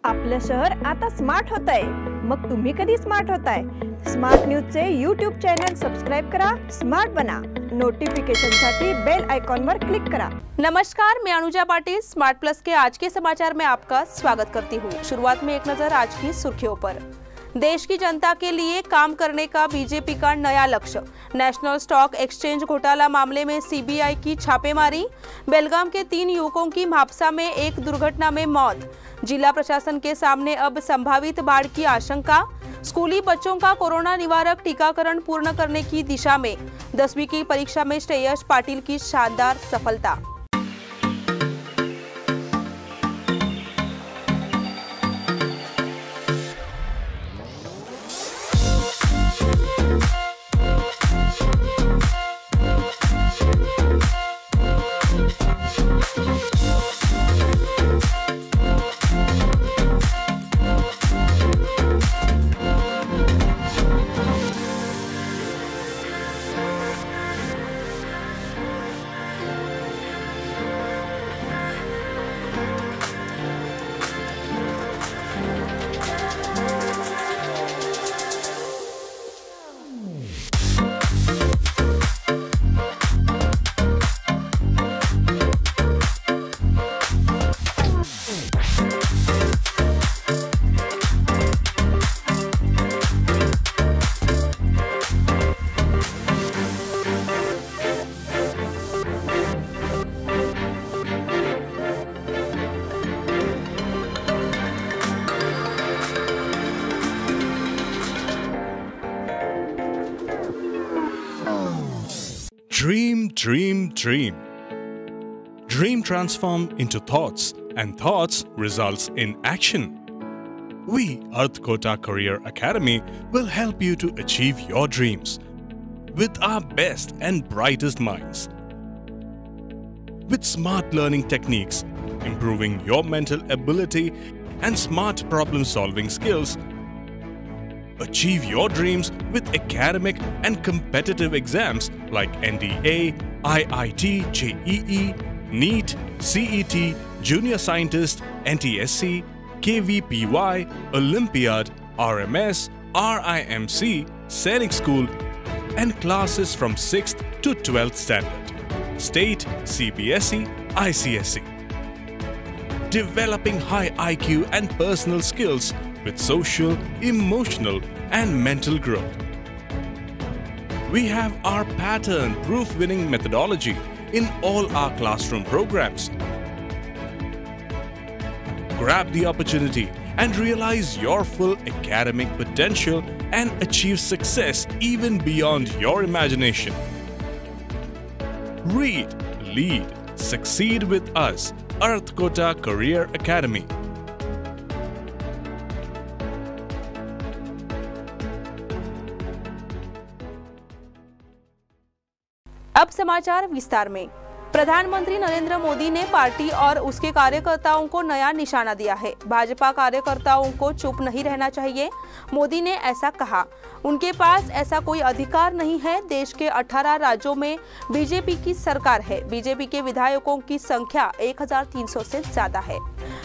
आपलं शहर आता स्मार्ट होत आहे. मग तुम्ही कधी स्मार्ट होताय? स्मार्ट न्यूजचे यूट्यूब चॅनल सबस्क्राइब करा, स्मार्ट बना. नोटिफिकेशनसाठी बेल आइकॉन पर क्लिक करा. नमस्कार, मैं अनुजा पाटिल स्मार्ट प्लस के आज के समाचार में आपका स्वागत करती हूँ. शुरुआत में एक नजर आज की सुर्खियों पर. देश की जनता के लिए काम करने का बीजेपी का नया लक्ष्य. नेशनल स्टॉक एक्सचेंज घोटाला मामले में सीबीआई की छापेमारी. बेलगाम के 3 युवकों की मापसा में एक दुर्घटना में मौत. जिला प्रशासन के सामने अब संभावित बाढ़ की आशंका. स्कूली बच्चों का कोरोना निवारक टीकाकरण पूर्ण करने की दिशा में. 10वीं की परीक्षा में श्रेयस पाटिल की शानदार सफलता. Dream, dream, dream. Dream transform into thoughts, and thoughts results in action. We, Earth Kota Career Academy, will help you to achieve your dreams with our best and brightest minds. With smart learning techniques, improving your mental ability and smart problem-solving skills, achieve your dreams with academic and competitive exams like NDA, IIT, JEE, NEET, CET, Junior Scientist, NTSC, KVPY, Olympiad, RMS, RIMC, Sainik School, and classes from 6th to 12th standard, State, CBSE, ICSE. Developing high IQ and personal skills with social, emotional, and mental growth. We have our pattern-proof winning methodology in all our classroom programs. Grab the opportunity and realize your full academic potential and achieve success even beyond your imagination. Read, lead, succeed with us, Earth Kota Career Academy. अब समाचार विस्तार में. प्रधानमंत्री नरेंद्र मोदी ने party और उसके कार्यकर्ताओं को नया निशाना दिया है. भाजपा कार्यकर्ताओं को चुप नहीं रहना चाहिए. मोदी ने ऐसा कहा. उनके पास ऐसा कोई अधिकार नहीं है. देश के 18 राज्यों में बीजेपी की सरकार है. बीजेपी के विधायकों की संख्या 1300 से ज्यादा है.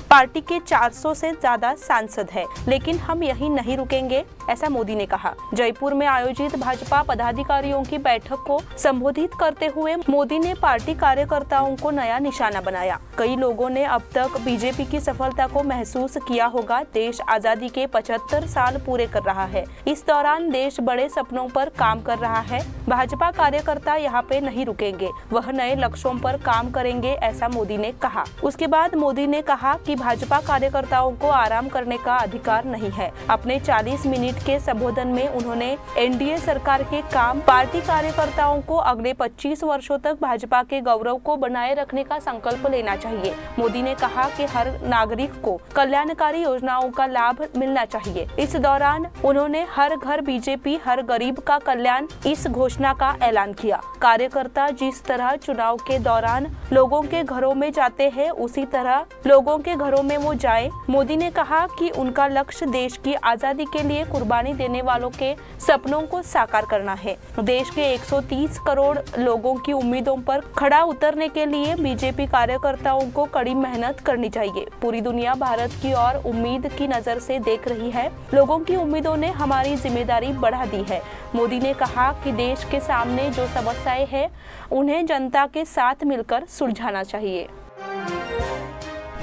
पार्टी के 400 से ज्यादा सांसद है, लेकिन हम यहीं नहीं रुकेंगे, ऐसा मोदी ने कहा. जयपुर में आयोजित भाजपा पदाधिकारियों की बैठक को संबोधित करते हुए मोदी ने पार्टी कार्यकर्ताओं को नया निशाना बनाया. कई लोगों ने अब तक बीजेपी की सफलता को महसूस किया होगा. देश आजादी के 75 साल पूरे कर रहा है. इस दौरान देश बड़े सपनों पर काम कर रहा है. भाजपा कार्यकर्ता यहाँ पे नहीं रुकेंगे, वह नए लक्ष्यों पर काम करेंगे, ऐसा मोदी ने कहा. उसके बाद मोदी ने कहा कि भाजपा कार्यकर्ताओं को आराम करने का अधिकार नहीं है. अपने 40 मिनट के संबोधन में उन्होंने एनडीए सरकार के काम, पार्टी कार्यकर्ताओं को अगले 25 वर्षों तक भाजपा के गौरव को बनाए रखने का संकल्प लेना चाहिए. मोदी ने कहा कि हर नागरिक को कल्याणकारी योजनाओं का लाभ मिलना चाहिए. इस दौरान उन्होंने हर घर बीजेपी, हर गरीब का कल्याण, इस घोषणा का ऐलान किया. कार्यकर्ता जिस तरह चुनाव के दौरान लोगों के घरों में जाते हैं, उसी तरह लोगों के घरों में वो जाए। मोदी ने कहा कि उनका लक्ष्य देश की आजादी के लिए कुर्बानी देने वालों के सपनों को साकार करना है। देश के 130 करोड़ लोगों की उम्मीदों पर खड़ा उतरने के लिए बीजेपी कार्यकर्ताओं को कड़ी मेहनत करनी चाहिए। पूरी दुनिया भारत की ओर उम्मीद की नजर से देख रही है। लोगों की उम्मीदों ने हमारी जिम्मेदारी बढ़ा दी है। मोदी ने कहा कि देश के सामने जो समस्याएं हैं उन्हें जनता के साथ मिलकर सुलझाना चाहिए।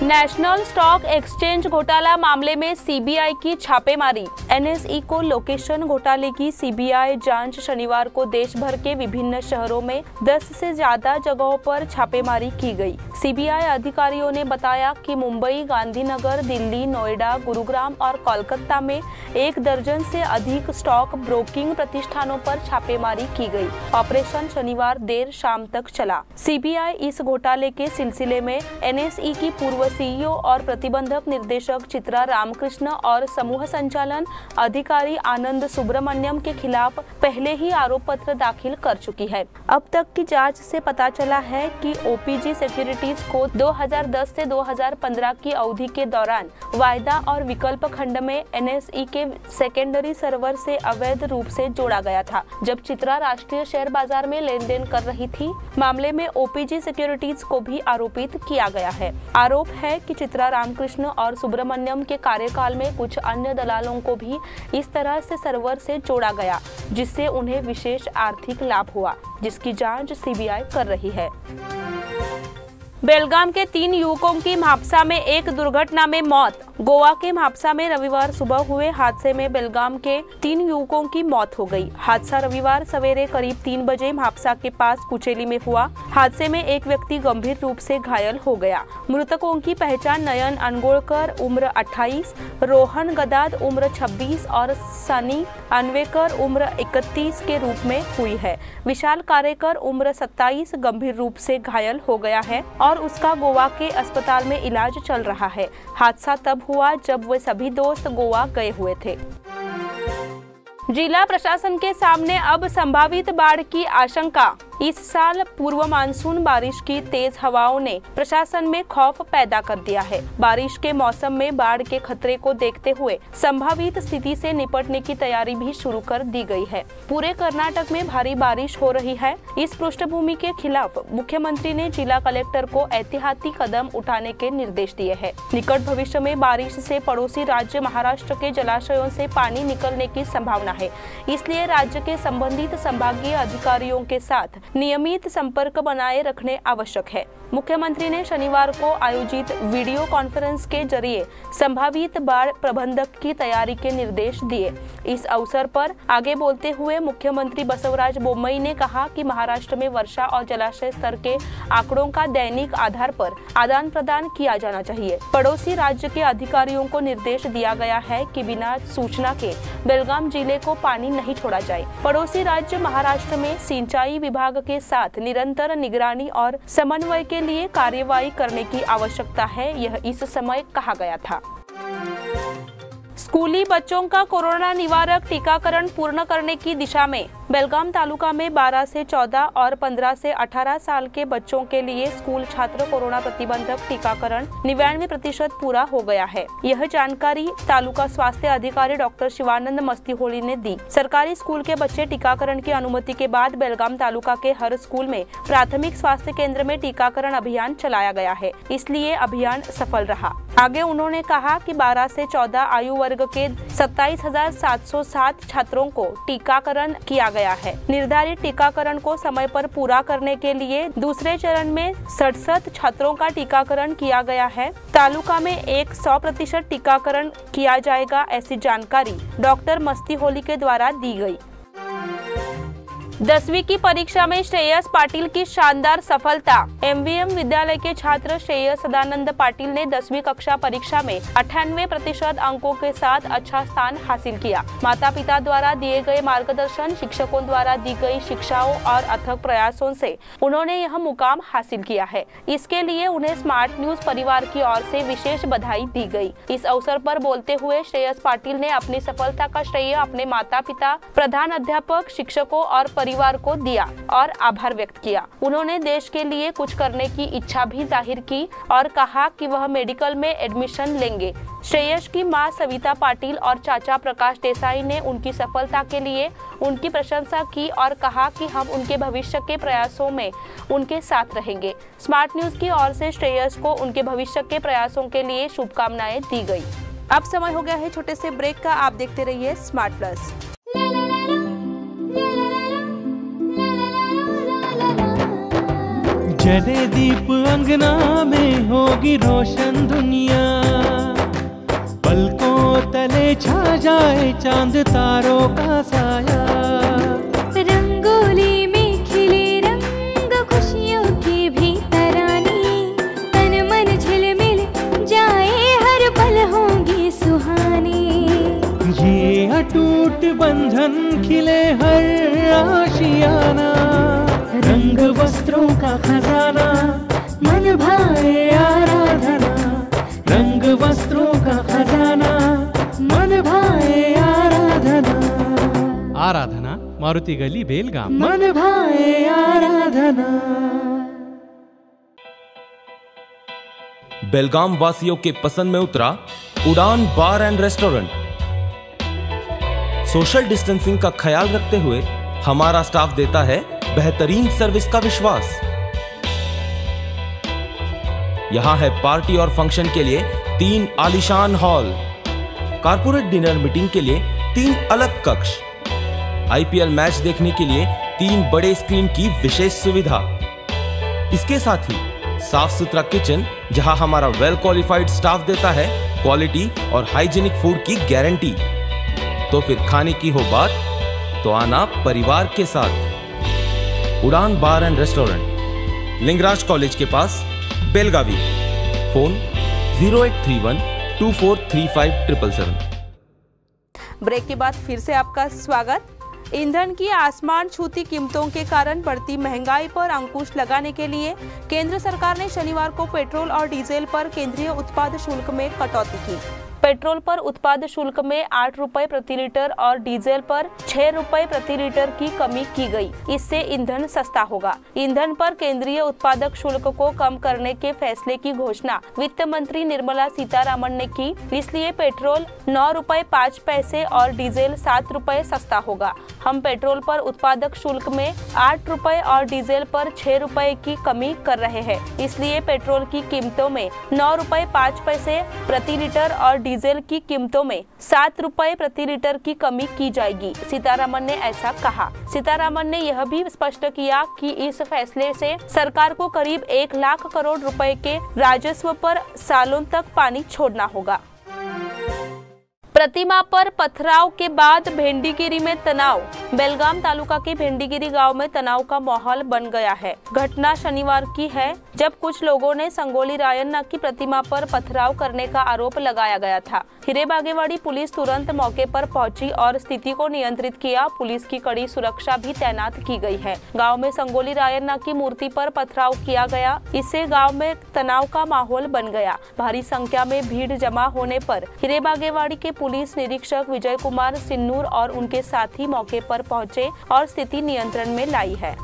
नेशनल स्टॉक एक्सचेंज घोटाला मामले में सीबीआई की छापेमारी। एनएसई को लोकेशन घोटाले की सीबीआई जांच शनिवार को देश भर के विभिन्न शहरों में 10 से ज्यादा जगहों पर छापेमारी की गई। सीबीआई अधिकारियों ने बताया कि मुंबई, गांधीनगर, दिल्ली, नोएडा, गुरुग्राम और कोलकाता में 1 दर्जन से अधिक स्टॉक ब्रोकिंग प्रतिष्ठानों पर छापेमारी की गई। ऑपरेशन शनिवार देर शाम तक चला। सीबीआई इस घोटाले के सिलसिले में एनएसई की पूर्व सीईओ और प्रतिबंधक निर्देशक चित्रा रामकृष्ण और समूह संचालन अधिकारी आनंद सुब्रमण्यम के खिलाफ पहले ही आरोप पत्र दाखिल कर चुकी है। अब तक की जांच से पता चला है कि ओपीजी सिक्योरिटीज को 2010 से 2015 की अवधि के दौरान वायदा और विकल्प खंड में एनएसई के सेकेंडरी सर्वर से अवैध रूप से जोड़ा गया था, जब चित्रा राष्ट्रीय शेयर बाजार में लेन देन कर रही थी। मामले में ओपीजी सिक्योरिटीज को भी आरोपित किया गया है। आरोप है कि चित्रा रामकृष्ण और सुब्रमण्यम के कार्यकाल में कुछ अन्य दलालों को भी इस तरह से सर्वर से जोड़ा गया, जिससे उन्हें विशेष आर्थिक लाभ हुआ, जिसकी जांच सीबीआई कर रही है। बेलगाम के 3 युवकों की म्हापसा में एक दुर्घटना में मौत। गोवा के म्हापसा में रविवार सुबह हुए हादसे में बेलगाम के 3 युवकों की मौत हो गई। हादसा रविवार सवेरे करीब 3 बजे म्हापसा के पास कुचेली में हुआ। हादसे में एक व्यक्ति गंभीर रूप से घायल हो गया। मृतकों की पहचान नयन अनगोड़कर उम्र 28, रोहन गदाद उम्र 26 और सनी अनवेकर उम्र 31 के रूप में हुई है। विशाल कारेकर उम्र 27 गंभीर रूप से घायल हो गया है और उसका गोवा के अस्पताल में इलाज चल रहा है। हादसा तब हुआ जब वे सभी दोस्त गोवा गए हुए थे। जिला प्रशासन के सामने अब संभावित बाढ़ की आशंका। इस साल पूर्व मानसून बारिश की तेज हवाओं ने प्रशासन में खौफ पैदा कर दिया है। बारिश के मौसम में बाढ़ के खतरे को देखते हुए संभावित स्थिति से निपटने की तैयारी भी शुरू कर दी गई है। पूरे कर्नाटक में भारी बारिश हो रही है। इस पृष्ठभूमि के खिलाफ मुख्यमंत्री ने जिला कलेक्टर को एहतियाती कदम उठाने के निर्देश दिए हैं। निकट भविष्य में बारिश से पड़ोसी राज्य महाराष्ट्र के जलाशयों से पानी निकलने की संभावना है, इसलिए राज्य के संबंधित संभागीय अधिकारियों के साथ नियमित संपर्क बनाए रखने आवश्यक है। मुख्यमंत्री ने शनिवार को आयोजित वीडियो कॉन्फ्रेंस के जरिए संभावित बाढ़ प्रबंधक की तैयारी के निर्देश दिए। इस अवसर पर आगे बोलते हुए मुख्यमंत्री बसवराज बोम्मई ने कहा कि महाराष्ट्र में वर्षा और जलाशय स्तर के आंकड़ों का दैनिक आधार पर आदान प्रदान किया जाना चाहिए। पड़ोसी राज्य के अधिकारियों को निर्देश दिया गया है कि बिना सूचना के बेलगाम जिले को पानी नहीं छोड़ा जाए। पड़ोसी राज्य महाराष्ट्र में सिंचाई विभाग के साथ निरंतर निगरानी और समन्वय के लिए कार्यवाही करने की आवश्यकता है, यह इस समय कहा गया था। स्कूली बच्चों का कोरोना निवारक टीकाकरण पूर्ण करने की दिशा में बेलगाम तालुका में 12 से 14 और 15 से 18 साल के बच्चों के लिए स्कूल छात्र कोरोना प्रतिबंधक टीकाकरण 99% पूरा हो गया है। यह जानकारी तालुका स्वास्थ्य अधिकारी डॉक्टर शिवानंद मस्तीहोली ने दी। सरकारी स्कूल के बच्चे टीकाकरण की अनुमति के बाद बेलगाम तालुका के हर स्कूल में प्राथमिक स्वास्थ्य केंद्र में टीकाकरण अभियान चलाया गया है, इसलिए अभियान सफल रहा। आगे उन्होंने कहा कि 12 से 14 आयु वर्ग के 27,707 छात्रों को टीकाकरण किया गया है। निर्धारित टीकाकरण को समय पर पूरा करने के लिए दूसरे चरण में 67 छात्रों का टीकाकरण किया गया है। तालुका में 100% टीकाकरण किया जाएगा, ऐसी जानकारी डॉक्टर मस्तीहोली के द्वारा दी गई। 10वीं की परीक्षा में श्रेयस पाटिल की शानदार सफलता। एमवीएम विद्यालय के छात्र श्रेयस सदानंद पाटिल ने 10वीं कक्षा परीक्षा में 98% अंकों के साथ अच्छा स्थान हासिल किया। माता पिता द्वारा दिए गए मार्गदर्शन, शिक्षकों द्वारा दी गई शिक्षाओं और अथक प्रयासों से उन्होंने यह मुकाम हासिल किया है। इसके लिए उन्हें स्मार्ट न्यूज परिवार की ओर से विशेष बधाई दी गई। इस अवसर पर बोलते हुए श्रेयस पाटिल ने अपनी सफलता का श्रेय अपने माता पिता, प्रधान अध्यापक, शिक्षकों और परिवार को दिया और आभार व्यक्त किया। उन्होंने देश के लिए कुछ करने की इच्छा भी जाहिर की और कहा कि वह मेडिकल में एडमिशन लेंगे। श्रेयस की मां सविता पाटिल और चाचा प्रकाश देसाई ने उनकी सफलता के लिए उनकी प्रशंसा की और कहा कि हम उनके भविष्य के प्रयासों में उनके साथ रहेंगे। स्मार्ट न्यूज की ओर से श्रेयस को उनके भविष्य के प्रयासों के लिए शुभकामनाएं दी गई। अब समय हो गया है छोटे से ब्रेक का। आप देखते रहिए स्मार्ट प्लस। जले दीप अंगना में होगी रोशन दुनिया, पलकों तले छा जाए चांद तारों का साया। रंगोली में खिले रंग खुशियों की भी तरानी, तन मन झिलमिल जाए हर पल होंगी सुहानी। ये अटूट बंधन खिले हर आशियाना, रंग वस्त्रों का खजाना मन भाए आराधना। रंग वस्त्रों का खजाना मन भाए आराधना। आराधना मारुति गली बेलगाम। मन भाए आराधना। बेलगाम वासियों के पसंद में उतरा उड़ान बार एंड रेस्टोरेंट। सोशल डिस्टेंसिंग का ख्याल रखते हुए हमारा स्टाफ देता है बेहतरीन सर्विस का विश्वास। यहां है पार्टी और फंक्शन के लिए 3 आलीशान हॉल, कारपोरेट डिनर मीटिंग के लिए 3 अलग कक्ष, आईपीएल मैच देखने के लिए 3 बड़े स्क्रीन की विशेष सुविधा। इसके साथ ही साफ सुथरा किचन जहां हमारा वेल क्वालिफाइड स्टाफ देता है क्वालिटी और हाइजीनिक फूड की गारंटी। तो फिर खाने की हो बात तो आना परिवार के साथ। उड़ान बार एंड रेस्टोरेंट, लिंगराज कॉलेज के पास, बेलगावी। फोन 0831 2435 ब्रेक के बाद फिर से आपका स्वागत। ईंधन की आसमान छूती कीमतों के कारण बढ़ती महंगाई पर अंकुश लगाने के लिए केंद्र सरकार ने शनिवार को पेट्रोल और डीजल पर केंद्रीय उत्पाद शुल्क में कटौती की। पेट्रोल पर उत्पाद शुल्क में 8 रुपए प्रति लीटर और डीजल पर 6 रुपए प्रति लीटर की कमी की गई। इससे ईंधन सस्ता होगा। ईंधन पर केंद्रीय उत्पादक शुल्क को कम करने के फैसले की घोषणा वित्त मंत्री निर्मला सीतारामन ने की। इसलिए पेट्रोल 9 रुपए 5 पैसे और डीजल 7 रुपए सस्ता होगा। हम पेट्रोल पर उत्पादक शुल्क में 8 रुपए और डीजल पर 6 रुपए की कमी कर रहे हैं। इसलिए पेट्रोल की कीमतों में 9 रुपए 5 पैसे प्रति लीटर और डीजल की कीमतों में 7 रुपए प्रति लीटर की कमी की जाएगी। सीतारामन ने ऐसा कहा। सीतारामन ने यह भी स्पष्ट किया कि इस फैसले से सरकार को करीब 1 लाख करोड़ रुपए के राजस्व पर सालों तक पानी छोड़ना होगा। प्रतिमा पर पथराव के बाद भेंडीगिरी में तनाव। बेलगाम तालुका के भेंडीगिरी गांव में तनाव का माहौल बन गया है। घटना शनिवार की है जब कुछ लोगों ने संगोली रायन्ना की प्रतिमा पर पथराव करने का आरोप लगाया गया था। हिरेबागेवाड़ी पुलिस तुरंत मौके पर पहुंची और स्थिति को नियंत्रित किया। पुलिस की कड़ी सुरक्षा भी तैनात की गई है। गांव में संगोली रायन्ना की मूर्ति पर पथराव किया गया। इससे गांव में तनाव का माहौल बन गया। भारी संख्या में भीड़ जमा होने पर हिरेबागेवाड़ी के पुलिस निरीक्षक विजय कुमार सिन्नूर और उनके साथी मौके पर पहुंचे और स्थिति नियंत्रण में लाई है।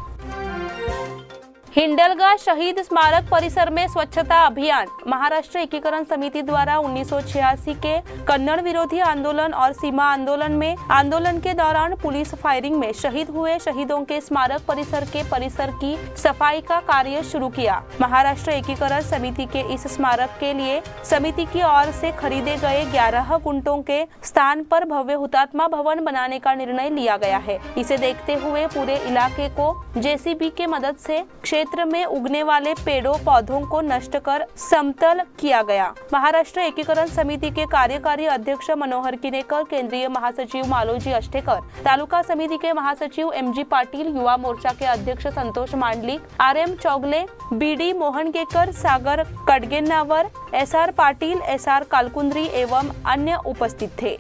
हिंडलगा शहीद स्मारक परिसर में स्वच्छता अभियान। महाराष्ट्र एकीकरण समिति द्वारा 1986 के कन्नड़ विरोधी आंदोलन और सीमा आंदोलन के दौरान पुलिस फायरिंग में शहीद हुए शहीदों के स्मारक परिसर की सफाई का कार्य शुरू किया। महाराष्ट्र एकीकरण समिति के इस स्मारक के लिए समिति की ओर से खरीदे गए 11 गुंटों के स्थान पर भव्य हुतात्मा भवन बनाने का निर्णय लिया गया है। इसे देखते हुए पूरे इलाके को जेसीबी के मदद से क्षेत्र में उगने वाले पेड़ों पौधों को नष्ट कर समतल किया गया। महाराष्ट्र एकीकरण समिति के कार्यकारी अध्यक्ष मनोहर किनेकर, केंद्रीय महासचिव मालोजी अष्टेकर, तालुका समिति के महासचिव एमजी पाटिल, युवा मोर्चा के अध्यक्ष संतोष मांडलिक, आरएम चौगले, बीडी मोहनकेकर, सागर कडगेन्नावर, एसआर पाटिल, एसआर कालकुंद्री एवं अन्य उपस्थित थे।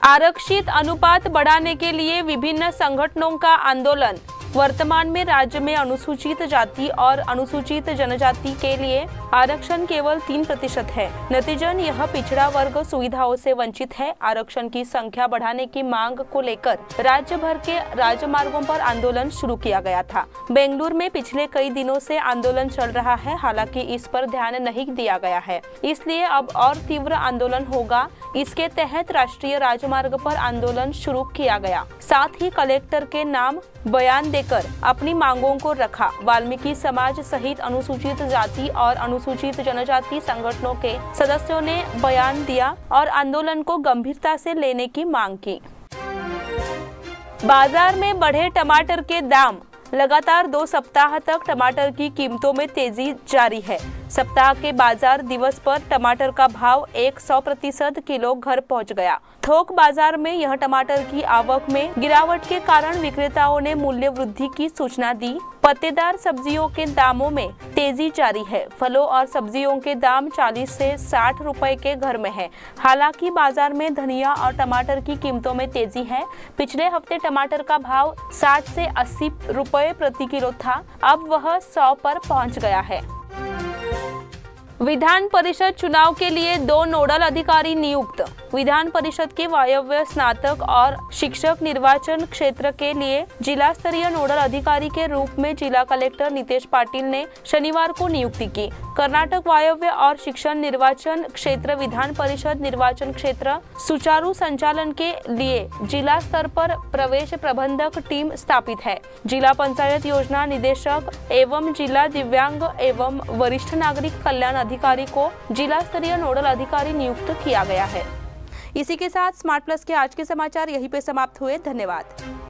आरक्षित अनुपात बढ़ाने के लिए विभिन्न संगठनों का आंदोलन। वर्तमान में राज्य में अनुसूचित जाति और अनुसूचित जनजाति के लिए आरक्षण केवल 3% है। नतीजन यह पिछड़ा वर्ग सुविधाओं से वंचित है। आरक्षण की संख्या बढ़ाने की मांग को लेकर राज्य भर के राजमार्गों पर आंदोलन शुरू किया गया था। बेंगलुरु में पिछले कई दिनों से आंदोलन चल रहा है, हालांकि इस पर ध्यान नहीं दिया गया है, इसलिए अब और तीव्र आंदोलन होगा। इसके तहत राष्ट्रीय राजमार्ग पर आंदोलन शुरू किया गया। साथ ही कलेक्टर के नाम बयान देकर अपनी मांगों को रखा। वाल्मीकि समाज सहित अनुसूचित जाति और अनुसूचित जनजाति संगठनों के सदस्यों ने बयान दिया और आंदोलन को गंभीरता से लेने की मांग की। बाजार में बढ़े टमाटर के दाम। लगातार 2 सप्ताह तक टमाटर की कीमतों में तेजी जारी है। सप्ताह के बाजार दिवस पर टमाटर का भाव 100% किलो घर पहुंच गया। थोक बाजार में यह टमाटर की आवक में गिरावट के कारण विक्रेताओं ने मूल्य वृद्धि की सूचना दी। पत्तेदार सब्जियों के दामों में तेजी जारी है। फलों और सब्जियों के दाम 40 से 60 रुपए के घर में है। हालांकि बाजार में धनिया और टमाटर की कीमतों में तेजी है। पिछले हफ्ते टमाटर का भाव 60 से 80 रुपए प्रति किलो था, अब वह 100 पर पहुंच गया है। विधान परिषद चुनाव के लिए 2 नोडल अधिकारी नियुक्त। विधान परिषद के वायव्य स्नातक और शिक्षक निर्वाचन क्षेत्र के लिए जिला स्तरीय नोडल अधिकारी के रूप में जिला कलेक्टर नितेश पाटिल ने शनिवार को नियुक्ति की। कर्नाटक वायव्य और शिक्षण निर्वाचन क्षेत्र विधान परिषद निर्वाचन क्षेत्र सुचारू संचालन के लिए जिला स्तर पर प्रवेश प्रबंधक टीम स्थापित है। जिला पंचायत योजना निदेशक एवं जिला दिव्यांग एवं वरिष्ठ नागरिक कल्याण अधिकारी को जिला स्तरीय नोडल अधिकारी नियुक्त किया गया है। इसी के साथ स्मार्ट प्लस के आज के समाचार यहीं पे समाप्त हुए। धन्यवाद।